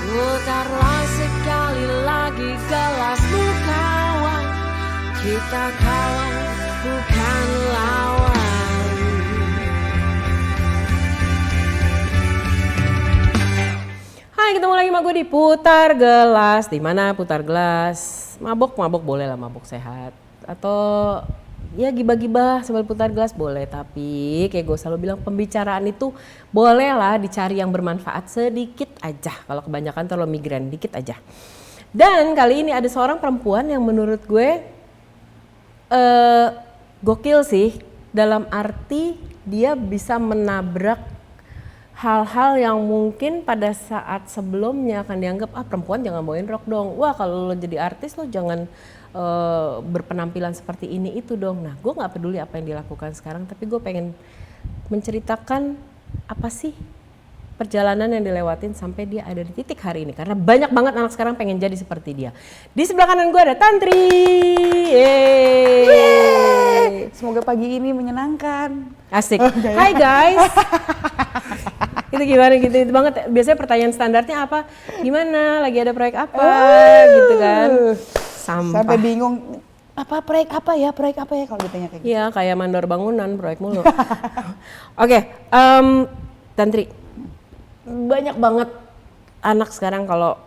Putarlah sekali lagi gelasmu kawan. Kita kawan bukan lawan. Hai, ketemu lagi sama gue di Putar Gelas. Di mana putar gelas? Mabok boleh lah, mabok sehat. Atau ya gibah-gibah sambil putar gelas boleh. Tapi kayak gue selalu bilang, pembicaraan itu boleh lah dicari yang bermanfaat sedikit aja. Kalau kebanyakan terlalu migran, dikit aja. Dan kali ini ada seorang perempuan yang menurut gue gokil sih. Dalam arti dia bisa menabrak hal-hal yang mungkin pada saat sebelumnya akan dianggap perempuan jangan bawain rok dong. Wah, kalau lo jadi artis lo jangan berpenampilan seperti ini itu dong. Nah, gue nggak peduli apa yang dilakukan sekarang, tapi gue pengen menceritakan apa sih perjalanan yang dilewatin sampai dia ada di titik hari ini. Karena banyak banget anak sekarang pengen jadi seperti dia. Di sebelah kanan gue ada Tantri. Yeay. Semoga pagi ini menyenangkan. Asik. Hai guys. Itu gimana gitu, itu banget. Biasanya pertanyaan standarnya apa? Gimana? Lagi ada proyek apa? Gitu kan. Sampah. Sampai bingung, proyek apa ya kalau ditanya kayak gitu. Iya, kayak mandor bangunan, proyek mulu. Oke, Tantri, banyak banget anak sekarang kalau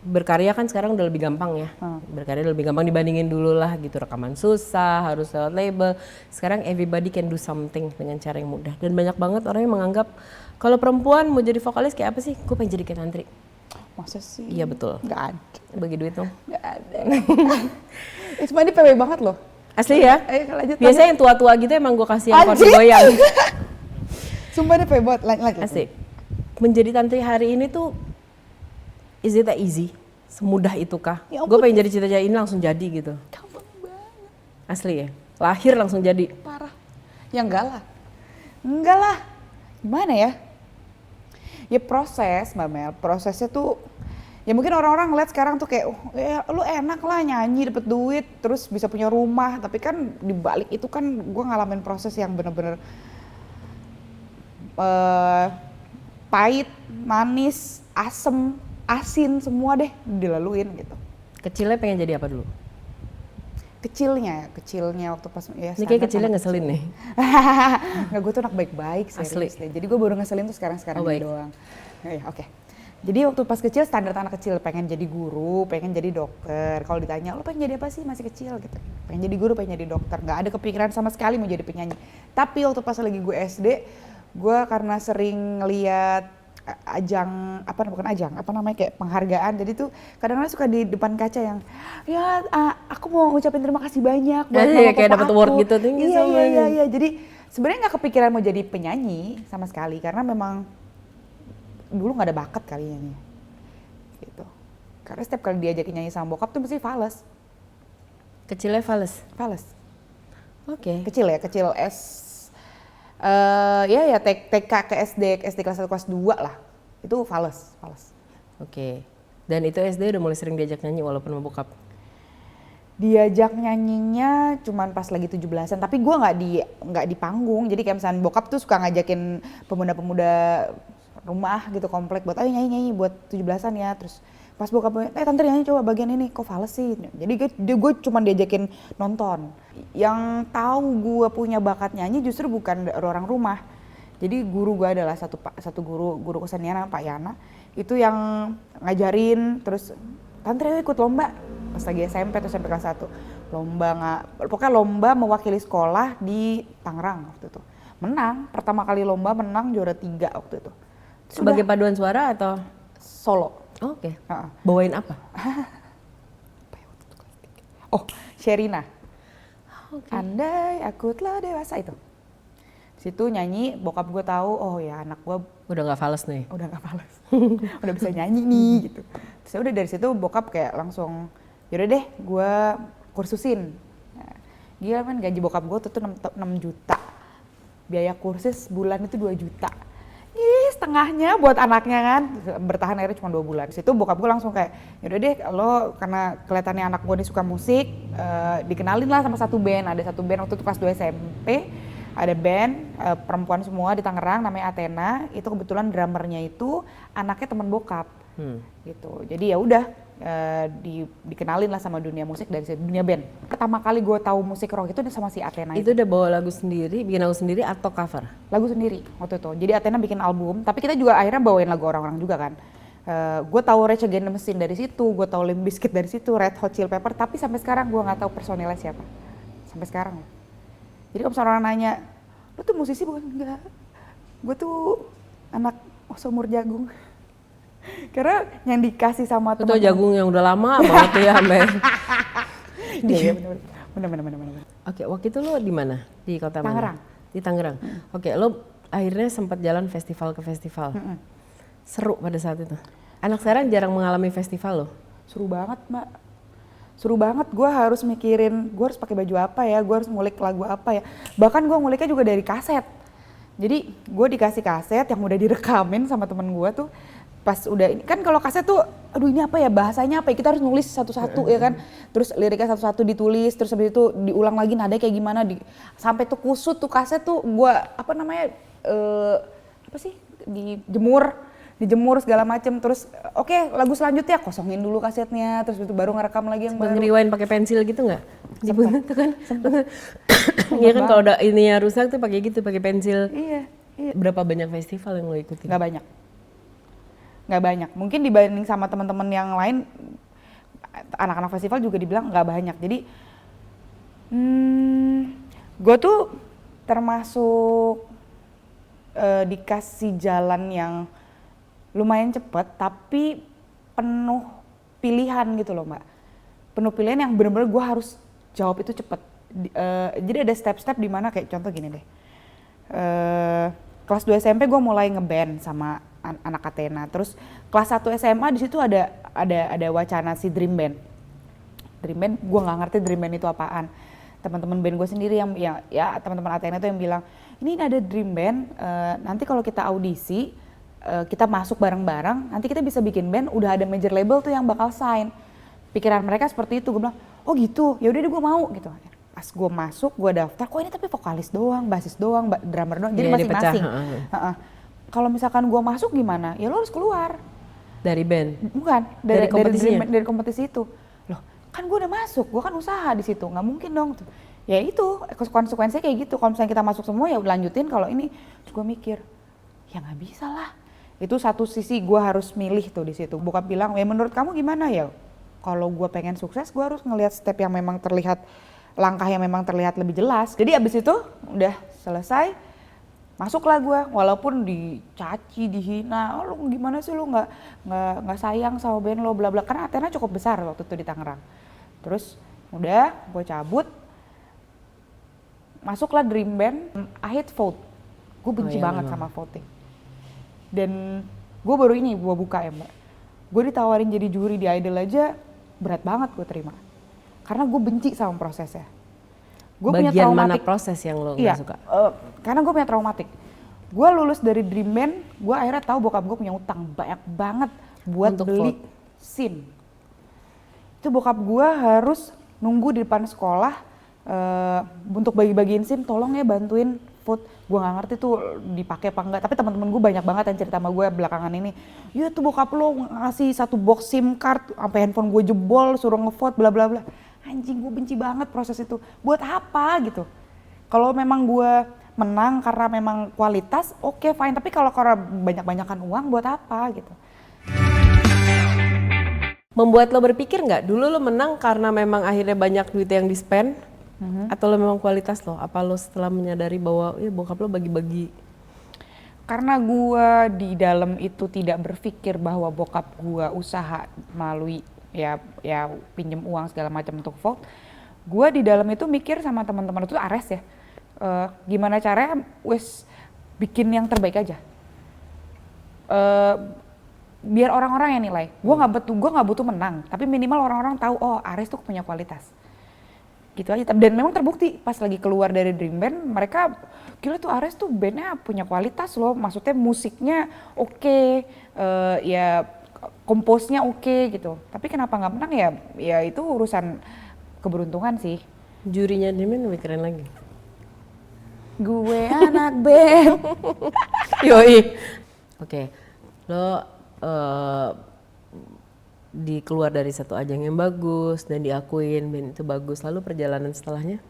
berkarya kan sekarang udah lebih gampang ya. Berkarya udah lebih gampang dibandingin dulu lah gitu, rekaman susah, harus lewat label. Sekarang everybody can do something dengan cara yang mudah. Dan banyak banget orang yang menganggap kalau perempuan mau jadi vokalis kayak apa sih? Gue pengen jadi kayak Tantri. Masa sih? Iya betul. Gak ada. Bagi duit dong. Gak ada. Cuma ini PW banget loh. Asli ya? Lanjut. Biasanya yang tua-tua gitu emang gue kasih yang kursi goyang. Sumpah ini PW banget. Lanjut. Asik. Menjadi Tantri hari ini tuh, is it that easy? Semudah itukah? Ya Gue pengen jadi cita-cita ini langsung jadi gitu. Gampang banget. Asli ya? Lahir langsung jadi? Parah. Ya enggak lah. Gimana ya? Ya proses Mbak Mel, prosesnya tuh ya mungkin orang-orang ngeliat sekarang tuh kayak ya lu enak lah nyanyi dapet duit terus bisa punya rumah, tapi kan di balik itu kan gue ngalamin proses yang bener-bener pahit, manis, asem, asin semua deh dilaluin gitu. Kecilnya pengen jadi apa dulu? Kecilnya waktu pas ya ini kayak kecilnya ngeselin nih. Nggak, gue tuh anak baik-baik Asli. Jadi gue baru ngeselin tuh sekarang ini doang. Ya, oke. Jadi waktu pas kecil standar anak kecil pengen jadi guru, pengen jadi dokter. Kalau ditanya lo pengen jadi apa sih masih kecil gitu. Pengen jadi guru, pengen jadi dokter. Nggak ada kepikiran sama sekali mau jadi penyanyi. Tapi waktu pas lagi gue SD, gue karena sering ngeliat kayak penghargaan, jadi tuh kadang-kadang suka di depan kaca yang ya aku mau ngucapin terima kasih banyak buat mama kayak papa dapat aku. award gitu. Iya. Jadi sebenarnya nggak kepikiran mau jadi penyanyi sama sekali karena memang dulu nggak ada bakat kali nyanyi gitu. Karena setiap kali diajakin nyanyi sama bokap tuh mesti fales. Kecilnya fales? Oke. Kecil S TK ke SD kelas 1 kelas 2 lah. Itu fales. Oke. Dan itu SD udah mulai sering diajak nyanyi walaupun sama bokap? Diajak nyanyinya cuman pas lagi 17-an, tapi gue nggak di panggung. Jadi kayak misalnya bokap tuh suka ngajakin pemuda-pemuda rumah gitu komplek buat ayo nyanyi buat 17-an ya. Terus pas bokap Tante nyanyi coba bagian ini, kok fales sih. Jadi gue cuma diajakin nonton. Yang tahu gue punya bakat nyanyi justru bukan orang rumah. Jadi guru gue adalah satu guru kesenian Pak Yana. Itu yang ngajarin, terus Tante ikut lomba pas lagi SMP atau SMP kelas 1. Pokoknya lomba mewakili sekolah di Tangerang waktu itu. Menang, pertama kali lomba menang juara 3 waktu itu. Sebagai paduan suara atau? Solo. Oke. Bawain apa? Sherina. Okay. Andai aku telah dewasa itu. Situ nyanyi, bokap gue tahu, oh ya anak gue udah nggak fales nih. Udah nggak fales. Udah bisa nyanyi nih gitu. Terus udah dari situ bokap kayak langsung, yaudah deh gue kursusin. Nah, gila kan gaji bokap gue tuh 6 juta. Biaya kursus bulan itu 2 juta. Setengahnya buat anaknya kan, bertahan akhirnya cuma 2 bulan. Situ bokap gue langsung kayak, yaudah deh lo karena kelihatannya anak gue nih suka musik, dikenalin lah sama satu band. Ada satu band waktu itu kelas 2 SMP, ada band perempuan semua di Tangerang namanya Athena. Itu kebetulan drummernya itu anaknya teman bokap. gitu. Jadi ya udah dikenalin lah sama dunia musik dari dunia band. Pertama kali gue tahu musik rock itu sama si Athena. Itu udah bawa lagu sendiri, bikin lagu sendiri atau cover? Lagu sendiri waktu itu. Jadi Athena bikin album, tapi kita juga akhirnya bawain lagu orang-orang juga kan. Gue tahu Rage Against the Machine dari situ, gue tahu Limp Bizkit dari situ, Red Hot Chili Pepper, tapi sampai sekarang gue nggak tahu personilnya siapa. Sampai sekarang. Jadi kalau misalnya orang nanya, lu tuh musisi bukan? Enggak. Gue tuh anak seumur jagung. Karena yang dikasih sama teman-teman. Itu jagung yang udah lama banget tuh ya, Mbak. Iya bener. Oke, waktu itu lo di mana? Di kota mana? Tangerang. Di Tangerang. Oke, lo akhirnya sempat jalan festival ke festival. Seru pada saat itu. Anak sekarang jarang mengalami festival lo. Seru banget, Mbak. Seru banget. Gue harus mikirin, gue harus pakai baju apa ya, gue harus ngulik lagu apa ya. Bahkan gue nguliknya juga dari kaset. Jadi gue dikasih kaset yang udah direkamin sama temen gue tuh. Pas udah ini kan kalau kaset tuh aduh ini apa ya bahasanya apa ya, kita harus nulis satu-satu ya kan, terus liriknya satu-satu ditulis, terus habis itu diulang lagi nadanya kayak gimana sampai tuh kusut tuh kaset tuh gua apa namanya apa sih dijemur segala macem, terus oke, lagu selanjutnya kosongin dulu kasetnya, terus itu baru ngerekam lagi yang baru. Ngeriwain pakai pensil gitu nggak? Dibunuh tuh kan? Iya kan kalau udah ininya rusak tuh pakai gitu, pakai pensil. Iya. Berapa banyak festival yang lo ikutin? Nggak banyak. Mungkin dibanding sama teman-teman yang lain, anak-anak festival juga dibilang nggak banyak. Jadi, gue tuh termasuk dikasih jalan yang lumayan cepet, tapi penuh pilihan gitu loh, Mbak. Penuh pilihan yang benar-benar gue harus jawab itu cepet. Jadi ada step-step di mana kayak contoh gini deh. Kelas 2 SMP gue mulai ngeband sama anak Athena. Terus kelas 1 SMA di situ ada wacana si Dream Band. Dream Band, gue nggak ngerti Dream Band itu apaan. Teman-teman band gue sendiri yang ya teman-teman Athena itu yang bilang, ini ada Dream Band. Nanti kalau kita audisi, kita masuk bareng-bareng. Nanti kita bisa bikin band. Udah ada major label tuh yang bakal sign. Pikiran mereka seperti itu. Gue bilang, oh gitu. Ya udah deh gue mau gitu. Pas gue masuk, gue daftar. Kok ini tapi vokalis doang, basis doang, drummer doang. Jadi masing-masing. Kalau misalkan gue masuk gimana? Ya lo harus keluar. Dari band? Bukan, dari kompetisinya? Dari kompetisi itu. Loh, kan gue udah masuk, gue kan usaha di situ, nggak mungkin dong. Ya itu, konsekuensinya kayak gitu. Kalau misalnya kita masuk semua ya lanjutin, kalau ini, terus gue mikir, ya nggak bisa lah. Itu satu sisi gue harus milih tuh di situ. Bokap bilang, ya menurut kamu gimana ya? Kalau gue pengen sukses, gue harus ngelihat step yang memang terlihat, langkah yang memang terlihat lebih jelas. Jadi abis itu udah selesai. Masuklah gue, walaupun dicaci, dihina, oh, lu gimana sih lu nggak sayang sama band lo, bla bla. Karena Athena cukup besar waktu itu di Tangerang. Terus udah, gue cabut, masuklah Dream Band. I hate vote, gue benci banget sama voting. Dan gue baru ini gue buka ya Mbak, gue ditawarin jadi juri di Idol aja berat banget gue terima, karena gue benci sama prosesnya. Gua bagian punya mana proses yang lo nggak suka? Karena gue punya traumatik. Gue lulus dari Dream Band, gue akhirnya tahu bokap gue punya utang banyak banget buat untuk beli SIM. Itu bokap gue harus nunggu di depan sekolah untuk bagi-bagiin SIM, tolong ya bantuin vote. Gue nggak ngerti tuh dipakai apa enggak, tapi teman-teman gue banyak banget yang cerita sama gue belakangan ini. Ya tuh bokap lo ngasih 1 box SIM card, sampai handphone gue jebol, suruh ngevote, bla bla bla. Anjing, gue benci banget proses itu. Buat apa gitu? Kalau memang gue menang karena memang kualitas, oke fine. Tapi kalau karena banyak-banyakan uang, buat apa gitu? Membuat lo berpikir nggak? Dulu lo menang karena memang akhirnya banyak duit yang di-spend? Atau lo memang kualitas lo? Apa lo setelah menyadari bahwa ya bokap lo bagi-bagi? Karena gue di dalam itu tidak berpikir bahwa bokap gue usaha melalui ya pinjem uang segala macam untuk vote. Gue di dalam itu mikir sama teman-teman itu Ares ya, gimana caranya bikin yang terbaik aja, biar orang-orang yang nilai. Gue nggak butuh menang, tapi minimal orang-orang tahu oh Ares tuh punya kualitas. Gitu aja. Dan memang terbukti pas lagi keluar dari Dream Band, mereka gila tuh Ares tuh bandnya punya kualitas loh, maksudnya musiknya oke, ya komposnya oke gitu. Tapi kenapa nggak menang ya itu urusan keberuntungan sih. Jurinya Dream Band lebih keren lagi. Gue anak band. Yoi. Oke, lo dikeluar dari satu ajang yang bagus dan diakuin band itu bagus, lalu perjalanan setelahnya?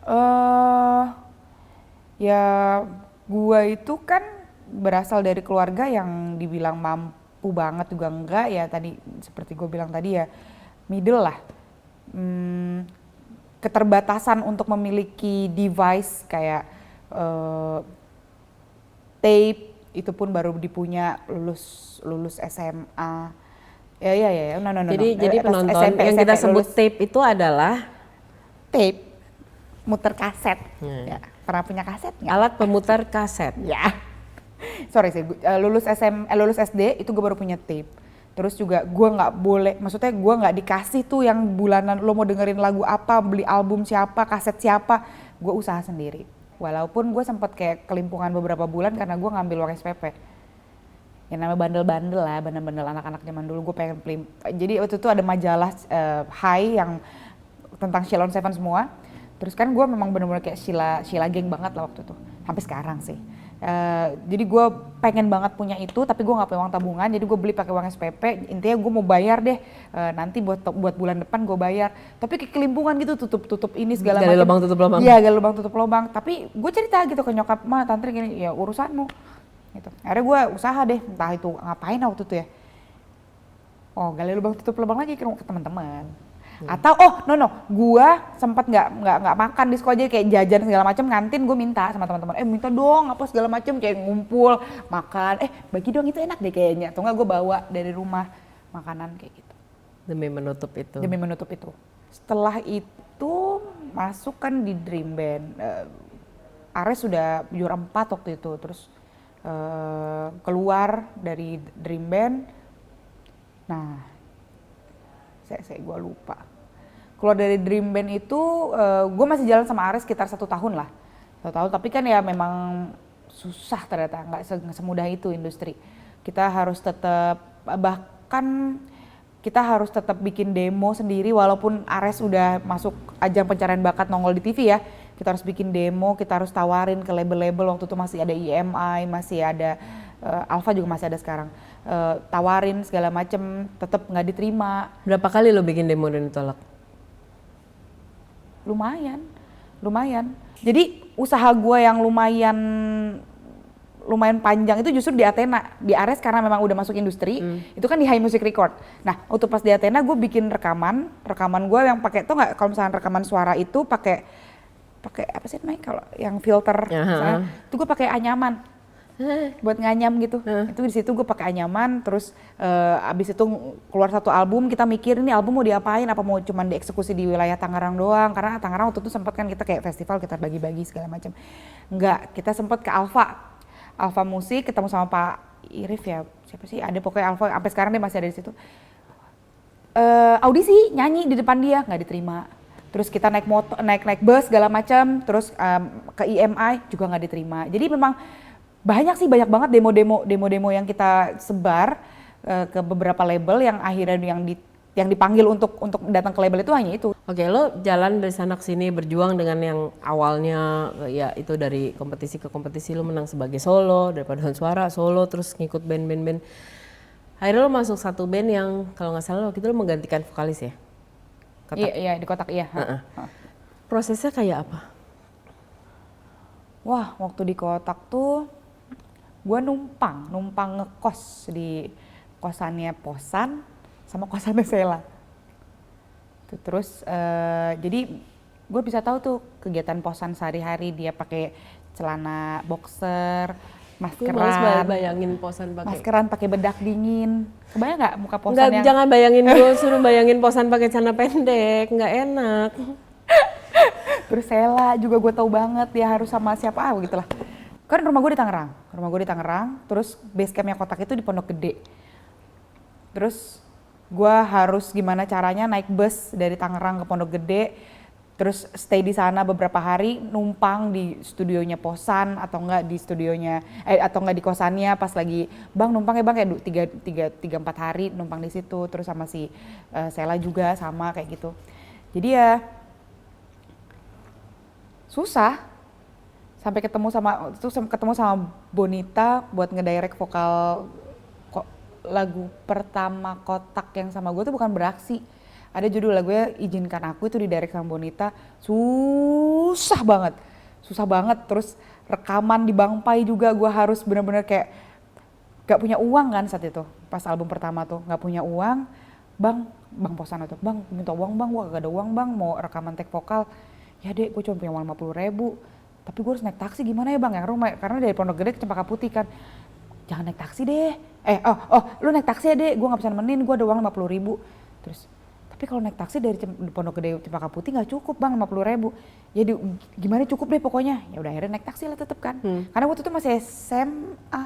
eh Ya, gua itu kan berasal dari keluarga yang dibilang mampu banget juga enggak ya, tadi seperti gue bilang tadi ya, middle lah. Hmm, Keterbatasan untuk memiliki device kayak eh, tape itu pun baru dipunya lulus SMA. Ya, no. Jadi penonton SMP, yang kita sebut lulus tape itu adalah tape, muter kaset. Hmm. Ya, pernah punya kaset nggak? alat pemutar kaset. Ya. Sorry sih, lulus SD itu gue baru punya tape. Terus juga gue nggak boleh, maksudnya gue nggak dikasih tuh yang bulanan lo mau dengerin lagu apa, beli album siapa, kaset siapa. Gue usaha sendiri. Walaupun gue sempat kayak kelimpungan beberapa bulan karena gue ngambil uang SPP. Yang namanya bandel-bandel lah, bandel-bandel anak-anak zaman dulu. Gue pengen beli. Jadi waktu itu ada majalah High yang tentang Sheila on Seven semua. Terus kan gue memang bener-bener kayak Sheila geng banget lah waktu itu. Sampai sekarang sih. Jadi gue pengen banget punya itu, tapi gue nggak punya uang tabungan, jadi gue beli pakai uang SPP. Intinya gue mau bayar deh, nanti buat bulan depan gue bayar. Tapi kayak kelimpungan gitu, tutup ini segala macam. Gali lubang tutup lubang. Iya, gali lubang tutup lubang. Tapi gue cerita gitu ke nyokap, ma, tante gini, ya urusanmu. Gitu. Akhirnya gue usaha deh, entah itu ngapain waktu itu ya. Oh, gali lubang tutup lubang lagi ke teman-teman. Atau gua sempat nggak makan di sekolah, jadi kayak jajan segala macam, ngantin gue minta sama teman-teman, minta dong apa segala macam, kayak ngumpul makan, bagi dong itu enak deh kayaknya, atau nggak gue bawa dari rumah makanan kayak gitu. Demi menutup itu. Demi menutup itu. Setelah itu masuk kan di Dream Band. Ares sudah juara 4 waktu itu, terus keluar dari Dream Band. Nah, gue lupa. Keluar dari Dream Band itu, gue masih jalan sama Ares sekitar 1 tahun lah. 1 tahun, tapi kan ya memang susah ternyata, nggak semudah itu industri. Kita harus tetap, bahkan kita harus tetap bikin demo sendiri walaupun Ares udah masuk ajang pencarian bakat nongol di TV ya. Kita harus bikin demo, kita harus tawarin ke label-label, waktu itu masih ada EMI, masih ada Alpha juga masih ada sekarang. Tawarin segala macem, tetap nggak diterima. Berapa kali lo bikin demo dan ditolak? Lumayan. Jadi usaha gue yang lumayan panjang itu justru di Athena. Di Ares karena memang udah masuk industri, itu kan di High Music Record. Nah, waktu pas di Athena gue bikin rekaman gue yang pakai, tuh nggak, kalau misalnya rekaman suara itu pakai apa sih namanya kalau yang filter, itu gue pakai anyaman. Buat nganyam gitu. Itu di situ gue pakai anyaman, terus abis itu keluar satu album, kita mikir ini album mau diapain, apa mau cuman dieksekusi di wilayah Tangerang doang, karena Tangerang waktu itu sempat kan kita kayak festival, kita bagi-bagi segala macam. Enggak, kita sempat ke Alpha Musik, ketemu sama Pak Irif ya, siapa sih, ada pokoknya Alpha, sampai sekarang dia masih ada di situ. Audisi nyanyi di depan dia, nggak diterima. Terus kita naik bus segala macam, terus ke EMI juga nggak diterima. Jadi memang banyak banget demo yang kita sebar ke beberapa label yang akhirnya yang dipanggil untuk datang ke label itu hanya itu. Oke, lo jalan dari sana ke sini berjuang dengan yang awalnya ya itu dari kompetisi ke kompetisi, lo menang sebagai solo, dari paduan suara solo, terus ngikut band. Akhirnya lo masuk satu band yang kalau nggak salah waktu itu lo menggantikan vokalis ya? Kotak. Iya, di Kotak iya. Prosesnya kayak apa? Wah, waktu di Kotak tuh gue numpang ngekos di kosannya Posan sama kosannya Sela. Terus jadi gue bisa tahu tuh kegiatan Posan sehari-hari, dia pakai celana boxer, maskeran. Bayangin Posan pakai maskeran, pakai bedak dingin. Kebayang nggak muka Posan yang? Jangan bayangin gue suruh bayangin Posan pakai celana pendek, nggak enak. Terus Sela juga gue tahu banget dia harus sama siapa gitu lah. Kan rumah gue di Tangerang, terus base campnya Kotak itu di Pondok Gede. Terus gue harus gimana caranya naik bus dari Tangerang ke Pondok Gede, terus stay di sana beberapa hari, numpang di studionya Posan atau enggak di studionya atau enggak di kosannya, pas lagi bang numpang ya bang, kayak 3-4 hari numpang di situ, terus sama si Sela juga sama kayak gitu. Jadi ya susah. Sampai ketemu sama Bonita buat ngedirect vokal lagu pertama Kotak yang sama gue tuh bukan Beraksi. Ada judul lagunya Izinkan Aku, itu di direct sama Bonita. Susah banget. Terus rekaman di Bangpai juga gue harus bener-bener kayak gak punya uang kan saat itu. Pas album pertama tuh gak punya uang. Bang Posana tuh, bang minta uang bang, gue gak ada uang bang, mau rekaman take vokal. Ya dek, gue cuma punya uang 50.000. Tapi gue harus naik taksi gimana ya bang, yang rumah, karena dari Pondok Gede ke Cempaka Putih kan. Jangan naik taksi deh. Lu naik taksi ya dek, gue gak bisa nemenin, gue ada uang 50.000. Terus, tapi kalau naik taksi dari Pondok Gede Cempaka Putih gak cukup bang 50.000. Ya gimana cukup deh pokoknya. Ya udah akhirnya naik taksi lah tetep kan. Karena waktu itu masih SMA,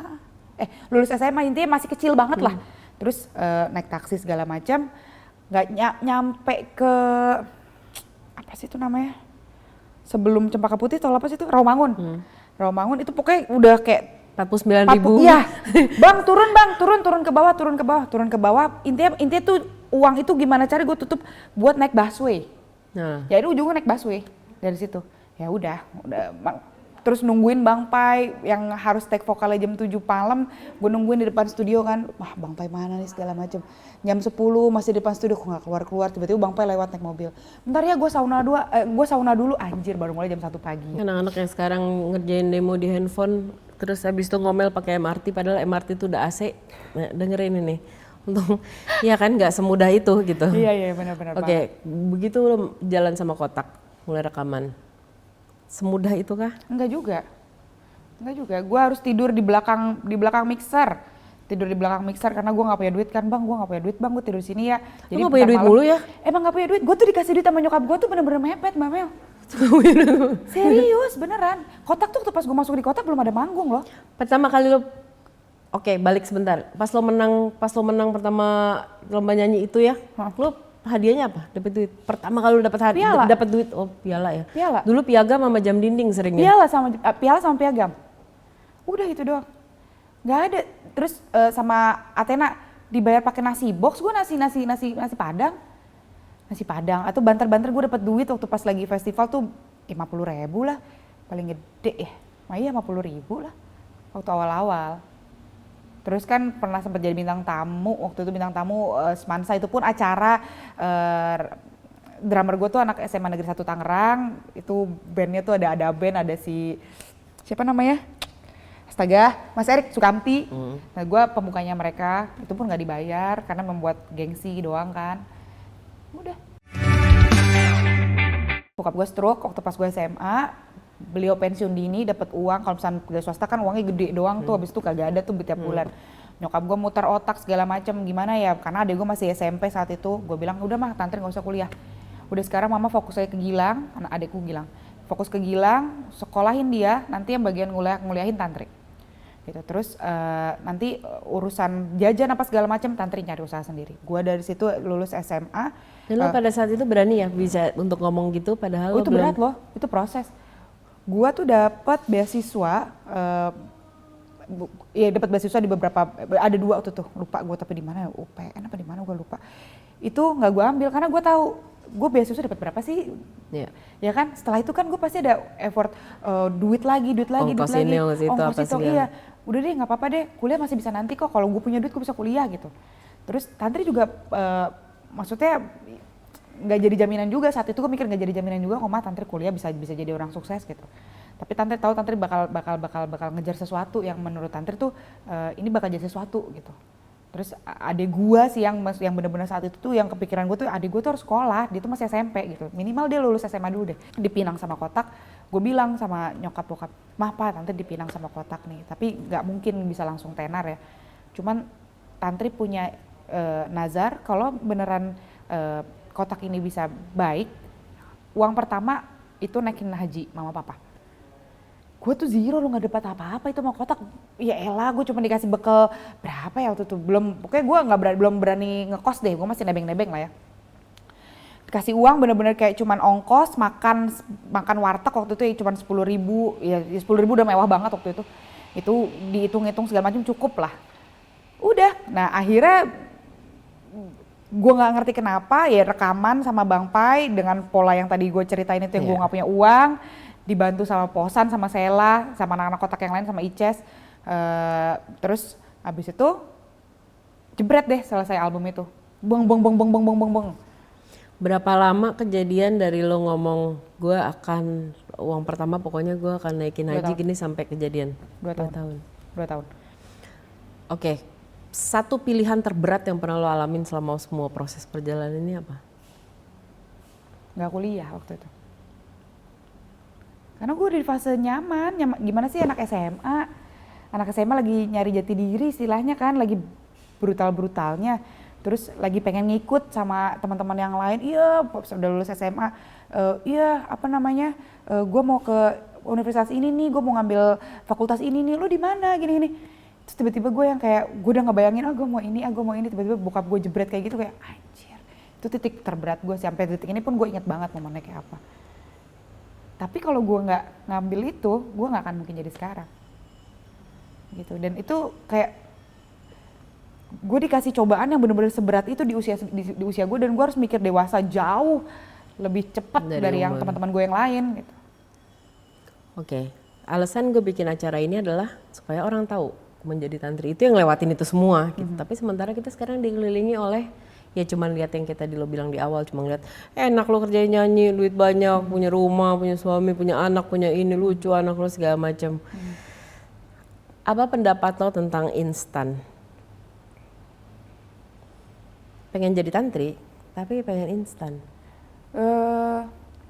lulus SMA, intinya masih kecil banget lah. Terus naik taksi segala macam, nggak nyampe ke apa sih itu namanya? Sebelum Cempaka Putih atau apa sih itu? Rawamangun. Rawamangun itu pokoknya udah kayak 49.000. Iya. Bang, turun ke bawah. Intinya tuh uang itu gimana cara gue tutup buat naik busway. Nah, Jadi ujungnya naik busway dari situ. Ya udah terus nungguin Bang Pai yang harus take vokalnya jam 7 malam, gue nungguin di depan studio kan. Wah, Bang Pai mana nih segala macam. Jam 10 masih di depan studio, kok nggak keluar, tiba-tiba Bang Pai lewat naik mobil. Bentar ya, gue sauna dulu, anjir baru mulai jam 1 pagi. anak-anak yang sekarang ngerjain demo di handphone, terus habis itu ngomel pakai MRT, padahal MRT itu udah AC. Nah, dengerin ini. Untung, ya kan nggak semudah itu gitu. Iya benar-benar. Oke, begitu lo jalan sama Kotak, mulai rekaman. Semudah itu kah? Enggak juga. Gue harus tidur di belakang mixer. Tidur di belakang mixer karena gue nggak punya duit kan bang. Gue nggak punya duit bang. Gue tidur di sini ya. Jadi nggak punya duit mulu ya? Emang nggak punya duit. Gue tuh dikasih duit sama nyokap gue tuh bener-bener mepet Mbak Mel. Serius beneran. Kotak tuh pas gue masuk di Kotak belum ada manggung loh. Pertama kali lo, oke balik sebentar. Pas lo menang pertama lomba nyanyi itu ya, lo hadiahnya apa? Dapat duit. Pertama kali lo dapat Piala. dapat duit, oh piala ya. Piala. Dulu piagam sama jam dinding seringnya. Piala sama piagam. Udah gitu doang. Nggak ada. Terus sama Athena dibayar pakai nasi box. Gue nasi padang. Nasi padang. Atau banter-banter gue dapat duit waktu pas lagi festival tuh 50.000 lah. Paling gede ya. Nah iya 50.000 lah. Waktu awal-awal. Terus kan pernah sempat jadi bintang tamu, waktu itu bintang tamu Semansa, itu pun acara drummer gue tuh anak SMA Negeri 1 Tangerang, itu bandnya tuh ada band, ada si, siapa namanya? Astaga, Mas Erik Sukamti. Nah gue pembukanya mereka, itu pun gak dibayar karena membuat gengsi doang kan. Udah. Bokap gue stroke waktu pas gue SMA, beliau pensiun dini, dapat uang. Kalau misalnya kerja swasta kan uangnya gede doang tuh, habis itu kagak ada tuh tiap bulan. Nyokap gue muter otak segala macam, gimana ya? Karena adek gue masih SMP saat itu. Gue bilang udah mah tante nggak usah kuliah. Udah sekarang mama fokus aja ke Gilang, anak adekku Gilang. Fokus ke Gilang, sekolahin dia. Nanti yang bagian nguliahin tantri. Gitu. Terus nanti urusan jajan apa segala macam tantri nyari usaha sendiri. Gue dari situ lulus SMA. Dan lo pada saat itu berani ya bisa untuk ngomong gitu, padahal itu berat loh, itu proses. Gua tuh dapat beasiswa, dapat beasiswa di beberapa, ada 2 waktu tuh, lupa gue tapi di mana, UPN apa di mana gue lupa. Itu nggak gue ambil karena gue tahu gue beasiswa dapat berapa sih, ya kan? Setelah itu kan gue pasti ada effort, duit lagi, ongkos itu, iya. Udah deh nggak apa-apa deh, kuliah masih bisa nanti kok. Kalau gue punya duit gue bisa kuliah gitu. Terus tantri juga, maksudnya nggak jadi jaminan juga, saat itu gue mikir nggak jadi jaminan juga kok mah tantri kuliah bisa jadi orang sukses gitu. Tapi tantri tahu tantri bakal ngejar sesuatu yang menurut tantri tuh ini bakal jadi sesuatu gitu. Terus adik gue sih yang benar-benar saat itu tuh yang kepikiran gue tuh adik gue tuh harus sekolah, dia tuh masih SMP gitu, minimal dia lulus SMA dulu deh. Dipinang sama Kotak, gue bilang sama nyokap bokap, mah pak tantri dipinang sama Kotak nih, tapi nggak mungkin bisa langsung tenar ya. Cuman tantri punya nazar kalau beneran Kotak ini bisa baik, uang pertama itu naikin haji mama papa. Gue tuh zero, lu gak dapat apa-apa itu sama Kotak. Ya elah, gue cuma dikasih bekal berapa ya waktu itu, pokoknya gue belum berani ngekos deh, gue masih nebeng-nebeng lah ya. Dikasih uang bener-bener kayak cuman ongkos, makan warteg waktu itu ya cuman 10.000, ya 10.000 udah mewah banget waktu itu. Itu dihitung-hitung segala macam cukup lah. Udah, nah akhirnya gue nggak ngerti kenapa ya rekaman sama Bang Pai dengan pola yang tadi gue ceritain itu yang gue nggak punya uang, dibantu sama Posan, sama Sela, sama anak-anak Kotak yang lain, sama Ices. Terus habis itu jebret deh selesai album itu. Beng beng beng beng beng beng beng beng. Berapa lama kejadian dari lo ngomong gue akan uang pertama pokoknya gue akan naikin 2 haji tahun. gini sampai kejadian? 2 tahun. 2 tahun. Oke, satu pilihan terberat yang pernah lo alamin selama semua proses perjalanan ini apa? Nggak kuliah waktu itu. Karena gue udah di fase nyaman, gimana sih anak SMA? Anak SMA lagi nyari jati diri istilahnya kan, lagi brutal-brutalnya. Terus lagi pengen ngikut sama teman-teman yang lain, iya udah lulus SMA, iya apa namanya, gue mau ke universitas ini nih, gue mau ngambil fakultas ini nih, lo di mana gini-gini. Terus tiba-tiba gue yang kayak, gue udah ngebayangin, gue mau ini, tiba-tiba bokap gue jebret kayak gitu, kayak anjir. Itu titik terberat gue, sampai detik ini pun gue inget banget momennya kayak apa. Tapi kalau gue nggak ngambil itu, gue nggak akan mungkin jadi sekarang. Gitu, dan itu kayak, gue dikasih cobaan yang bener-bener seberat itu di usia gue, dan gue harus mikir dewasa jauh lebih cepat dari yang teman-teman gue yang lain gitu. Oke, alasan gue bikin acara ini adalah supaya orang tahu menjadi tantri itu yang lewatin itu semua gitu. Tapi sementara kita sekarang dikelilingi oleh ya cuman lihat yang kita lo bilang di awal, cuma lihat enak lo kerjain nyanyi, duit banyak, punya rumah, punya suami, punya anak, punya ini, lucu anak lo segala macam. Apa pendapat lo tentang instan? Pengen jadi tantri, tapi pengen instan.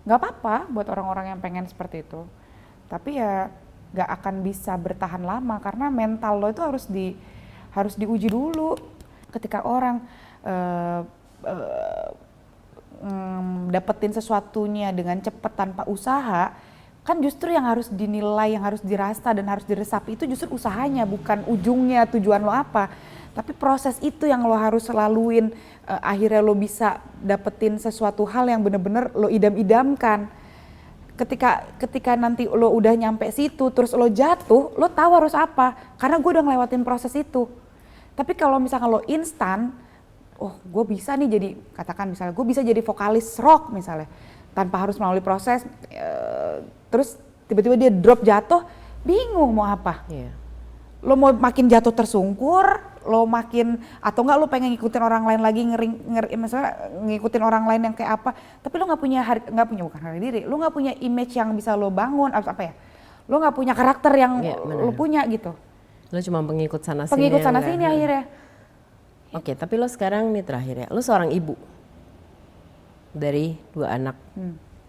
Nggak apa-apa buat orang-orang yang pengen seperti itu. Tapi ya nggak akan bisa bertahan lama karena mental lo itu harus diuji dulu. Ketika orang dapetin sesuatunya dengan cepat tanpa usaha, kan justru yang harus dinilai, yang harus dirasa dan harus diresapi itu justru usahanya, bukan ujungnya, tujuan lo apa. Tapi proses itu yang lo harus laluin, akhirnya lo bisa dapetin sesuatu hal yang bener-bener lo idam-idamkan. Ketika nanti lo udah nyampe situ, terus lo jatuh, lo tahu harus apa. Karena gue udah ngelewatin proses itu. Tapi kalau misalkan lo instan, oh gue bisa nih jadi, katakan misalnya gue bisa jadi vokalis rock misalnya. Tanpa harus melalui proses, terus tiba-tiba dia drop jatuh, bingung mau apa. Yeah. Lo mau makin jatuh tersungkur, lo makin, atau enggak lo pengen ngikutin orang lain lagi, misalnya ngikutin orang lain yang kayak apa, tapi lo nggak punya bukan harga diri, lo nggak punya image yang bisa lo bangun, apa ya, lo nggak punya karakter yang lo punya gitu. Lo cuma pengikut sana sini. Pengikut sana sini akhirnya. Oke, tapi lo sekarang nih terakhir ya, lo seorang ibu dari 2 anak.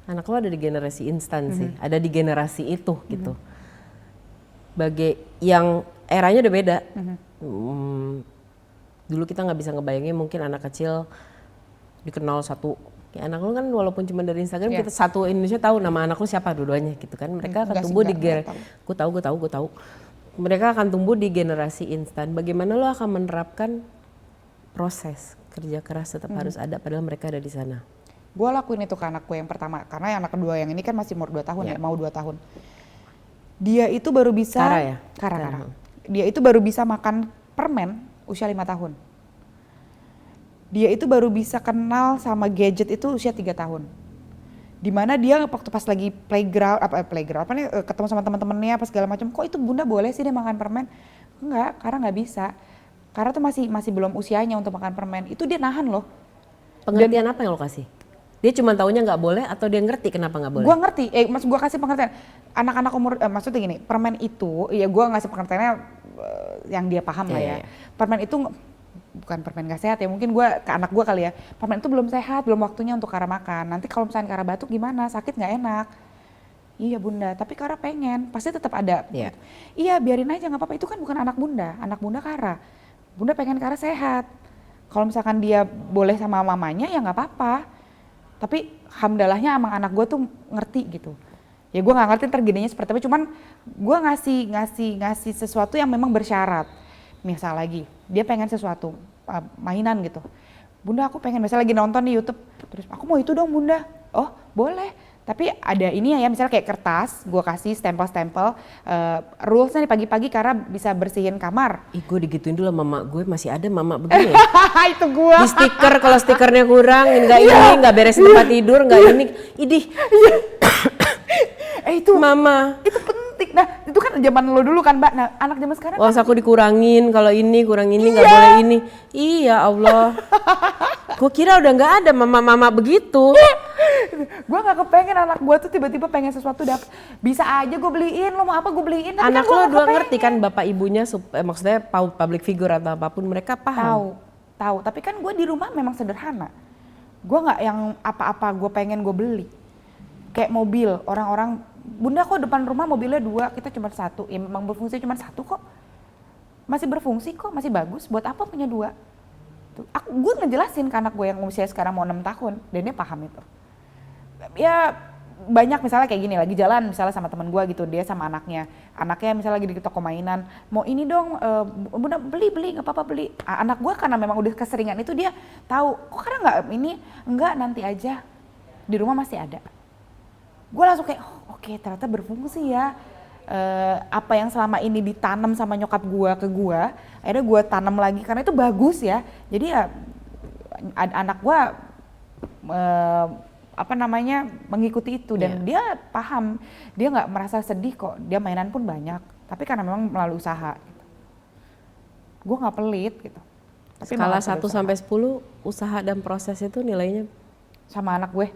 Anak lo ada di generasi instan sih, ada di generasi itu gitu. Bagi yang eranya udah beda. Dulu kita nggak bisa ngebayangin mungkin anak kecil dikenal satu. Ya, anak lo kan walaupun cuma dari Instagram kita satu Indonesia tahu nama anak lo siapa dua-duanya gitu kan. Mereka akan tumbuh di gue tahu. Mereka akan tumbuh di generasi instan. Bagaimana lo akan menerapkan proses kerja keras tetap harus ada padahal mereka ada di sana? Gue lakuin itu ke anakku yang pertama, karena yang anak kedua yang ini kan masih umur 2 tahun ya, mau 2 tahun. Dia itu baru bisa, Kara. Dia itu baru bisa makan permen usia 5 tahun. Dia itu baru bisa kenal sama gadget itu usia 3 tahun. Dimana dia waktu pas lagi playground ketemu sama teman-temannya apa segala macam, kok itu bunda boleh sih dia makan permen? Enggak, karena nggak bisa. Karena tuh masih belum usianya untuk makan permen. Itu dia nahan loh. Pengertian apa yang lo kasih? Dia cuma taunya nggak boleh atau dia ngerti kenapa nggak boleh? Gue ngerti, maksud gue kasih pengertian. Anak-anak umur, maksudnya gini, permen itu, ya gue ngasih pengertiannya yang dia paham lah ya. Permen itu bukan permen gak sehat ya, mungkin gue ke anak gue kali ya. Permen itu belum sehat, belum waktunya untuk Kara makan. Nanti kalau misalnya Kara batuk gimana, sakit nggak enak. Iya bunda, tapi Kara pengen, pasti tetap ada. Iya biarin aja nggak apa-apa, itu kan bukan anak bunda Kara. Bunda pengen Kara sehat. Kalau misalkan dia boleh sama mamanya ya nggak apa-apa. Tapi hamdalahnya emang anak gue tuh ngerti gitu. Ya gue nggak ngerti ntar gedenya seperti apa, cuman gue ngasih sesuatu yang memang bersyarat. Misal lagi, dia pengen sesuatu, mainan gitu. Bunda aku pengen, misalnya lagi nonton di YouTube, terus aku mau itu dong bunda. Oh boleh, tapi ada ini ya misalnya kayak kertas, gue kasih stempel-stempel, rulesnya nih pagi-pagi karena bisa bersihin kamar. Ih gue digituin dulu sama mama gue, masih ada mama begini ya. Itu gue. Di stiker, kalau stikernya kurang, nggak ini, nggak beres tempat tidur, nggak ini. Idih. Itu mama. Itu penting, Nah itu kan zaman lo dulu kan Mbak, nah anak zaman sekarang Oh, aku dikurangin, kalau ini kurang ini nggak boleh ini. Iya Allah. Gue kira udah nggak ada mama-mama begitu. gue nggak kepengen anak gue tuh tiba-tiba pengen sesuatu bisa aja gue beliin, lo mau apa gue beliin. Tapi Anak kan gua lo nggak dua kepengen. ngerti kan bapak ibunya, maksudnya public figure atau apapun mereka paham. Tahu. Tapi kan gue di rumah memang sederhana. Gue nggak yang apa-apa gue pengen gue beli. Kayak mobil, orang-orang, bunda kok depan rumah mobilnya 2, kita cuma 1. Ya memang berfungsi cuma 1 kok. Masih berfungsi kok, masih bagus. Buat apa punya 2? Gue ngejelasin ke anak gue yang usia sekarang mau 6 tahun, dan dia paham itu. Ya banyak misalnya kayak gini, lagi jalan misalnya sama teman gue gitu, dia sama anaknya misalnya lagi di toko mainan, mau ini dong, bunda beli nggak apa-apa beli. Anak gue karena memang udah keseringan itu, dia tahu kok karena nggak ini, enggak nanti aja, di rumah masih ada. Gue langsung kayak oke, ternyata berfungsi ya. Apa yang selama ini ditanam sama nyokap gue ke gue, akhirnya gue tanam lagi karena itu bagus ya. Jadi ya anak gue mengikuti itu, dan dia paham, dia nggak merasa sedih kok, dia mainan pun banyak, tapi karena memang melalui usaha gitu. Gue nggak pelit gitu. Tapi skala 1 sampai 10 usaha dan proses itu nilainya sama anak gue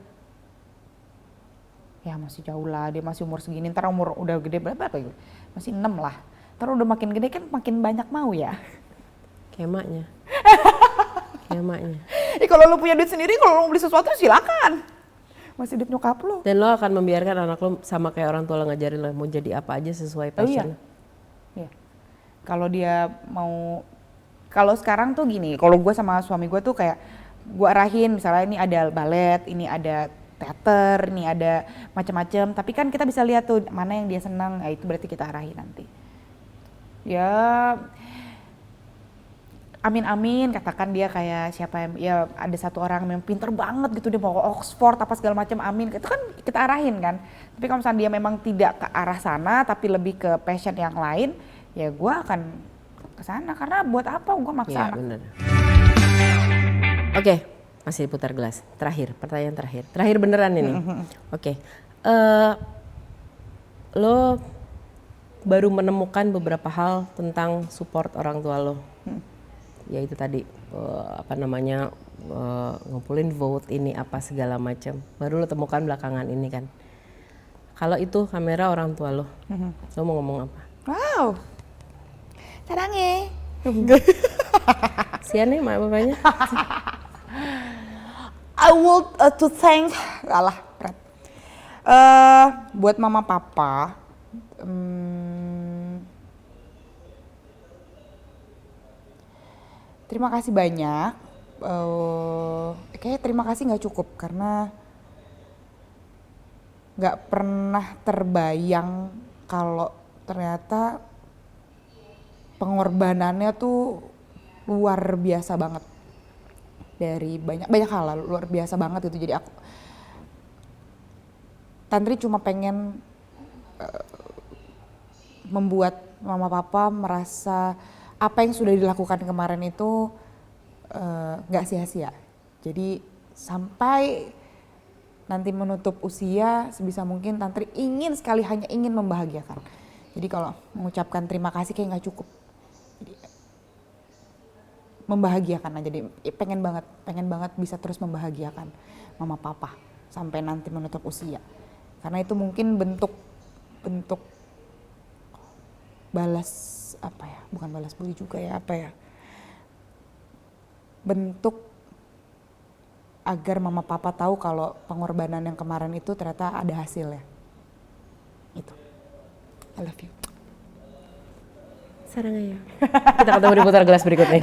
ya masih jauh lah, dia masih umur segini, ntar umur udah gede berapa gitu, masih 6 lah, ntar udah makin gede kan makin banyak mau ya. kemaknya. Kalau lo punya duit sendiri, kalau lo mau beli sesuatu silakan, masih duit nyokap lo. Dan lo akan membiarkan anak lo sama kayak orang tua lo ngajarin lo mau jadi apa aja sesuai passion. Iya. Kalau dia mau, kalau sekarang tuh gini, kalau gue sama suami gue tuh kayak gue arahin, misalnya ini ada balet, ini ada teater, ini ada macam-macam, tapi kan kita bisa lihat tuh mana yang dia senang, itu berarti kita arahin nanti. Ya amin katakan dia kayak siapa yang, ya ada satu orang yang pinter banget gitu, dia mau ke Oxford apa segala macam, amin, itu kan kita arahin kan. Tapi kalau misalnya dia memang tidak ke arah sana tapi lebih ke passion yang lain, ya gue akan ke sana, karena buat apa gue maksa anak. Bener. Oke, masih diputar gelas. Pertanyaan terakhir beneran ini. Oke. Lo baru menemukan beberapa hal tentang support orang tua lo. Ya itu tadi ngumpulin vote ini apa segala macam. Baru lo temukan belakangan ini kan. Kalau itu kamera orang tua lo, lo mau ngomong apa? Wow, sarange. Sian nih mak bapaknya. I want to thank, berat. Buat mama papa, terima kasih banyak. Kayak terima kasih nggak cukup, karena nggak pernah terbayang kalau ternyata pengorbanannya tuh luar biasa banget, dari banyak hal lah, luar biasa banget itu. Jadi Tantri cuma pengen membuat mama papa merasa apa yang sudah dilakukan kemarin itu nggak sia-sia. Jadi sampai nanti menutup usia, sebisa mungkin Tantri hanya ingin membahagiakan. Jadi kalau mengucapkan terima kasih kayak nggak cukup. Jadi membahagiakan aja deh. Pengen banget bisa terus membahagiakan mama papa sampai nanti menutup usia. Karena itu mungkin bentuk balas bukan balas budi juga ya, bentuk agar mama papa tahu kalau pengorbanan yang kemarin itu ternyata ada hasilnya. Itu. I love you. Sarang ya. Kita ketemu di putar gelas berikutnya.